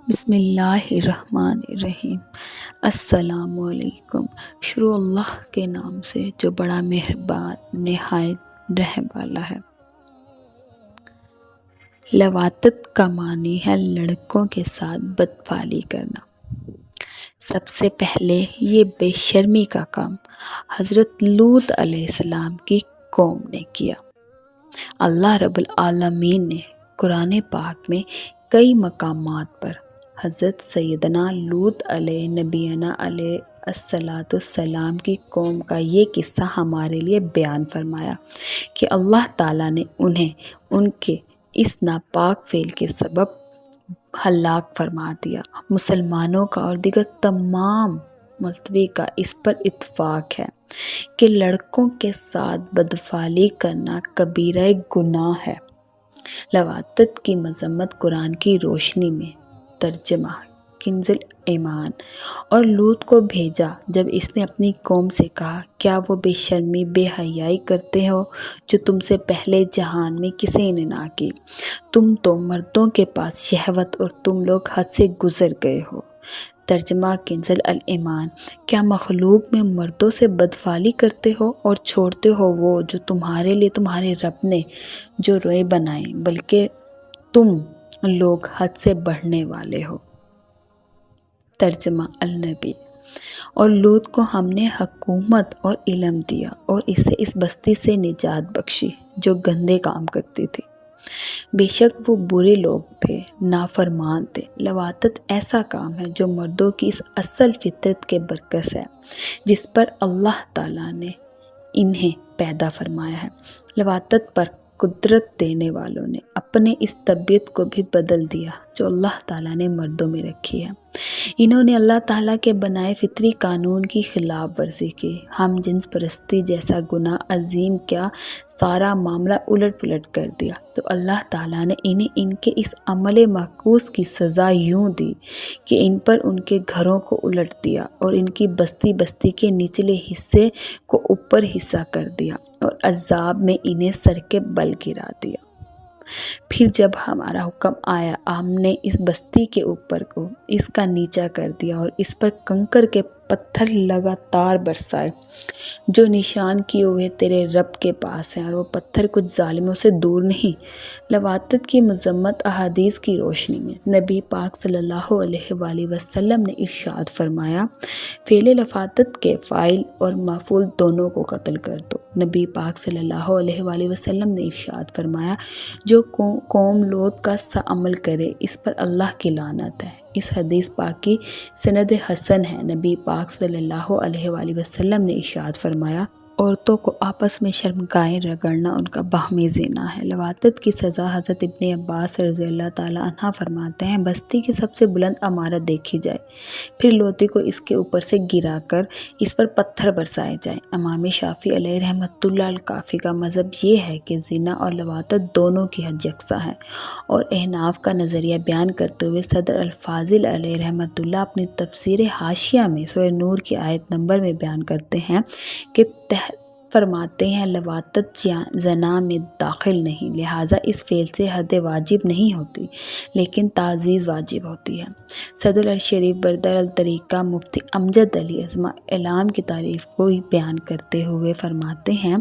بسم اللہ الرحمن الرحیم۔ السلام علیکم۔ شروع اللہ کے نام سے جو بڑا مہربان نہایت رحم والا ہے۔ لواطت کا معنی ہے لڑکوں کے ساتھ بدفعلی کرنا۔ سب سے پہلے یہ بے شرمی کا کام حضرت لوط علیہ السلام کی قوم نے کیا۔ اللہ رب العالمین نے قرآن پاک میں کئی مقامات پر حضرت سیدنا لوط علیہ نبینا علیہ السلام کی قوم کا یہ قصہ ہمارے لیے بیان فرمایا کہ اللہ تعالیٰ نے انہیں ان کے اس ناپاک فعل کے سبب ہلاک فرما دیا۔ مسلمانوں کا اور دیگر تمام ملتوی کا اس پر اتفاق ہے کہ لڑکوں کے ساتھ بدفعلی کرنا کبیرہ گناہ ہے۔ لواطت کی مذمت قرآن کی روشنی میں ترجمہ کنز ایمان۔ اور لوط کو بھیجا جب اس نے اپنی قوم سے کہا، کیا وہ بے شرمی بے حیائی کرتے ہو جو تم سے پہلے جہان میں کسی نے نہ کی؟ تم تو مردوں کے پاس شہوت اور تم لوگ حد سے گزر گئے ہو۔ ترجمہ کنز ایمان۔ کیا مخلوق میں مردوں سے بدفعلی کرتے ہو اور چھوڑتے ہو وہ جو تمہارے لیے تمہارے رب نے جو روئے بنائے، بلکہ تم لوگ حد سے بڑھنے والے ہو۔ ترجمہ النبی۔ اور لوط کو ہم نے حکومت اور علم دیا اور اسے اس بستی سے نجات بخشی جو گندے کام کرتی تھی۔ بے شک وہ برے لوگ تھے، نافرمان تھے۔ لواطت ایسا کام ہے جو مردوں کی اس اصل فطرت کے برعکس ہے جس پر اللہ تعالیٰ نے انہیں پیدا فرمایا ہے۔ لواطت پر قدرت دینے والوں نے اپنے اس طبیعت کو بھی بدل دیا جو اللہ تعالیٰ نے مردوں میں رکھی ہے۔ انہوں نے اللہ تعالیٰ کے بنائے فطری قانون کی خلاف ورزی کی۔ ہم جنس پرستی جیسا گناہ عظیم کیا سارا معاملہ الٹ پلٹ کر دیا تو اللہ تعالیٰ نے انہیں ان کے اس عمل معکوس کی سزا یوں دی کہ ان پر ان کے گھروں کو الٹ دیا اور ان کی بستی بستی کے نچلے حصے کو اوپر حصہ کر دیا اور عذاب میں انہیں سر کے بل گرا دیا۔ پھر جب ہمارا حکم آیا ہم نے اس بستی کے اوپر کو اس کا نیچا کر دیا اور اس پر کنکر کے پتھر لگاتار برسائے جو نشان کیے ہوئے تیرے رب کے پاس ہیں اور وہ پتھر کچھ ظالموں سے دور نہیں۔ لواطت کی مذمت احادیث کی روشنی میں نبی پاک صلی اللہ علیہ وآلہ وسلم نے ارشاد فرمایا، فعل لواطت کے فاعل اور مفعول دونوں کو قتل کر دو۔ نبی پاک صلی اللہ علیہ وآلہ وسلم نے ارشاد فرمایا، جو قوم لوط کا سا عمل کرے اس پر اللہ کی لعنت ہے۔ اس حدیث پاک کی سند حسن ہے۔ نبی پاک صلی اللہ علیہ وآلہ وسلم نے ارشاد فرمایا، عورتوں کو آپس میں شرمگاہیں رگڑنا ان کا باہمی زنا ہے۔ لواطت کی سزا حضرت ابن عباس رضی اللہ تعالیٰ عنہ فرماتے ہیں، بستی کی سب سے بلند عمارت دیکھی جائے، پھر لوطی کو اس کے اوپر سے گرا کر اس پر پتھر برسائے جائیں۔ امام شافعی علیہ رحمۃ اللہ الکافی کا مذہب یہ ہے کہ زنا اور لواطت دونوں کی حد یکساں ہے، اور احناف کا نظریہ بیان کرتے ہوئے صدر الفاضل علیہ رحمۃ اللہ اپنی تفسیر حاشیہ میں سورہ نور کی آیت نمبر میں بیان کرتے ہیں کہ فرماتے ہیں لواطت زنا میں داخل نہیں، لہٰذا اس فعل سے حد واجب نہیں ہوتی لیکن تعزیز واجب ہوتی ہے۔ صدر الشریف بردر الطریقہ مفتی امجد علی اعظم اعلام کی تعریف کو بیان کرتے ہوئے فرماتے ہیں،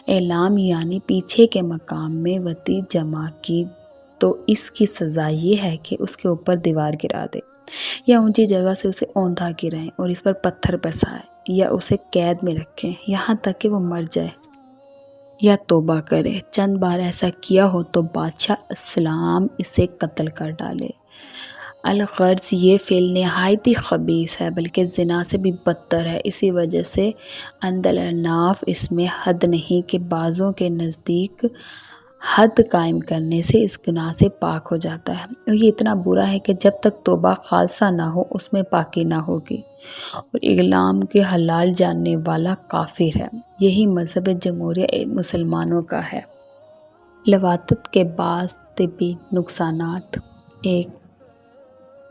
اعلام یعنی پیچھے کے مقام میں وطی جمع کی تو اس کی سزا یہ ہے کہ اس کے اوپر دیوار گرا دے یا اونچی جگہ سے اسے اوندھا گرائیں اور اس پر پتھر برسائیں یا اسے قید میں رکھیں یہاں تک کہ وہ مر جائے یا توبہ کرے۔ چند بار ایسا کیا ہو تو بادشاہ اسلام اسے قتل کر ڈالے۔ الغرض یہ فعل نہایت ہی خبیث ہے بلکہ زنا سے بھی بدتر ہے۔ اسی وجہ سے عند الاحناف اس میں حد نہیں کہ بعضوں کے نزدیک حد قائم کرنے سے اس گناہ سے پاک ہو جاتا ہے، اور یہ اتنا برا ہے کہ جب تک توبہ خالصہ نہ ہو اس میں پاکی نہ ہوگی، اور اعلام کے حلال جاننے والا کافر ہے۔ یہی مذہب جمہوریہ مسلمانوں کا ہے۔ لواطت کے بعض طبی نقصانات: 1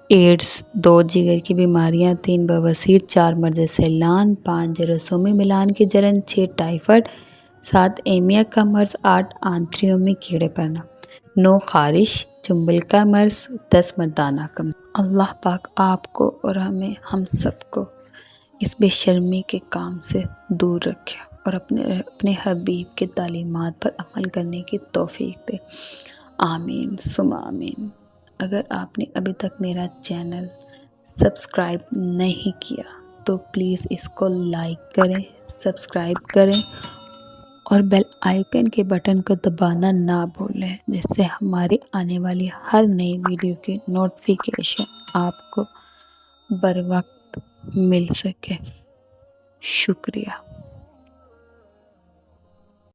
ایڈز، 2 جگر کی بیماریاں، 3 بواسیر، 4 مرض سیلان، 5 جراثومی ملان کی جلن، 6 ٹائیفائڈ، 7 ایمیا کا مرض، 8 آنتڑیوں میں کیڑے پڑنا۔ 9 خارش، چنبل کا مرض، 10 مردانہ کم۔ اللہ پاک آپ کو اور ہم سب کو اس بے شرمی کے کام سے دور رکھے اور اپنے حبیب کے تعلیمات پر عمل کرنے کی توفیق دے، آمین ثم آمین۔ اگر آپ نے ابھی تک میرا چینل سبسکرائب نہیں کیا تو پلیز اس کو لائک کریں، سبسکرائب کریں اور بیل آئیکن کے بٹن کو دبانا نہ بھولیں، جس سے ہماری آنے والی ہر نئی ویڈیو کی نوٹیفیکیشن آپ کو بر وقت مل سکے۔ شکریہ۔